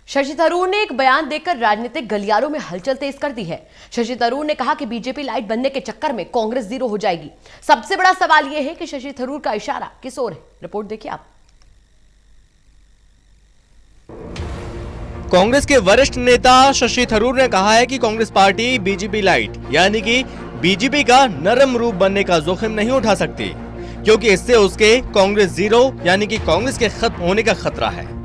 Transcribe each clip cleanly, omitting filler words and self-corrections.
शशि थरूर ने एक बयान देकर राजनीतिक गलियारों में हलचल तेज कर दी है। शशि थरूर ने कहा कि बीजेपी लाइट बनने के चक्कर में कांग्रेस जीरो हो जाएगी। सबसे बड़ा सवाल यह है कि शशि थरूर का इशारा किस ओर है। रिपोर्ट देखिए आप। कांग्रेस के वरिष्ठ नेता शशि थरूर ने कहा है कि कांग्रेस पार्टी बीजेपी लाइट यानी कि बीजेपी का नरम रूप बनने का जोखिम नहीं उठा सकती, क्योंकि इससे उसके कांग्रेस जीरो यानी कि कांग्रेस के खत्म होने का खतरा है।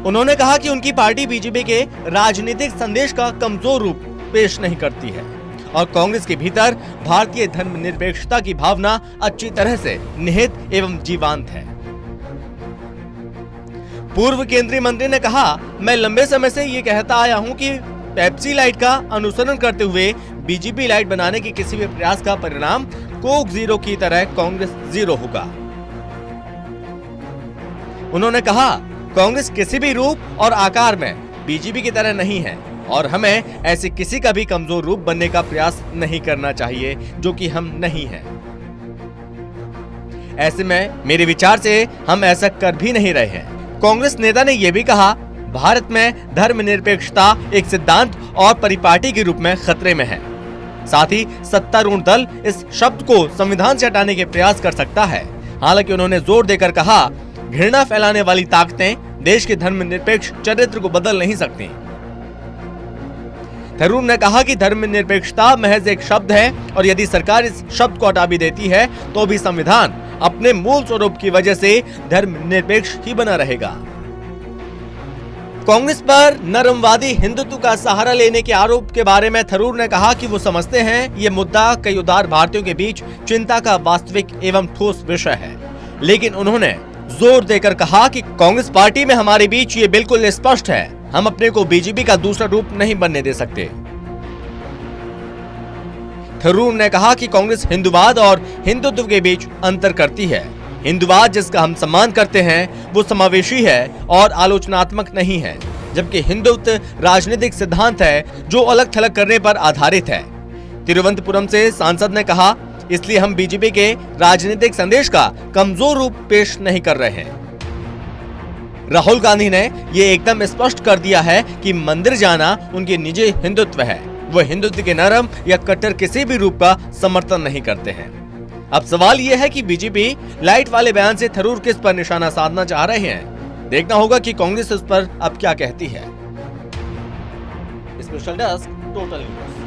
उन्होंने कहा कि उनकी पार्टी बीजेपी के राजनीतिक संदेश का कमजोर रूप पेश नहीं करती है और कांग्रेस के भीतर भारतीय धर्मनिरपेक्षता की भावना अच्छी तरह से निहित एवं जीवंत है। पूर्व केंद्रीय मंत्री ने कहा, मैं लंबे समय से ये कहता आया हूं कि पेप्सी लाइट का अनुसरण करते हुए बीजेपी लाइट बनाने के किसी भी प्रयास का परिणाम कोक जीरो की तरह कांग्रेस जीरो होगा। उन्होंने कहा, कांग्रेस किसी भी रूप और आकार में बीजेपी की तरह नहीं है और हमें ऐसे किसी का भी कमजोर रूप बनने का प्रयास नहीं करना चाहिए, जो कि हम नहीं हैं। ऐसे में मेरे विचार से हम ऐसा कर भी नहीं रहे हैं। कांग्रेस नेता ने यह भी कहा, भारत में धर्मनिरपेक्षता एक सिद्धांत और परिपाटी के रूप में खतरे में है। साथ ही सत्तारूढ़ दल इस शब्द को संविधान से हटाने के प्रयास कर सकता है। हालांकि उन्होंने जोर देकर कहा, घृणा फैलाने वाली ताकतें देश के धर्मनिरपेक्ष चरित्र को बदल नहीं सकती। थरूर ने कहा कि धर्मनिरपेक्षता महज एक शब्द है और यदि सरकार इस शब्द को हटा भी देती है तो भी संविधान अपने मूल स्वरूप की वजह से धर्मनिरपेक्ष ही बना रहेगा। कांग्रेस पर नरमवादी हिंदुत्व का सहारा लेने के आरोप के बारे में थरूर ने कहा कि वो समझते हैं ये मुद्दा कई उदार भारतीयों के बीच चिंता का वास्तविक एवं ठोस विषय है, लेकिन उन्होंने जोर देकर कहा कि कांग्रेस पार्टी में हमारे बीच ये बिल्कुल स्पष्ट है, हम अपने को बीजेपी का दूसरा रूप नहीं बनने दे सकते। थरूर ने कहा कि कांग्रेस हिंदुवाद और हिंदुत्व के बीच अंतर करती है। हिंदुवाद जिसका हम सम्मान करते हैं वो समावेशी है और आलोचनात्मक नहीं है, जबकि हिंदुत्व राजनीतिक सिद्धांत है जो अलग थलग करने पर आधारित है। तिरुवनंतपुरम से सांसद ने कहा, इसलिए हम बीजेपी के राजनीतिक संदेश का कमजोर रूप पेश नहीं कर रहे हैं। राहुल गांधी ने ये एकदम स्पष्ट कर दिया है कि मंदिर जाना उनके निजी हिंदुत्व है, वो हिंदुत्व के नरम या कट्टर किसी भी रूप का समर्थन नहीं करते हैं। अब सवाल यह है कि बीजेपी लाइट वाले बयान से थरूर किस पर निशाना साधना चाह रहे हैं। देखना होगा कि कांग्रेस इस पर अब क्या कहती है। Special desk, total news.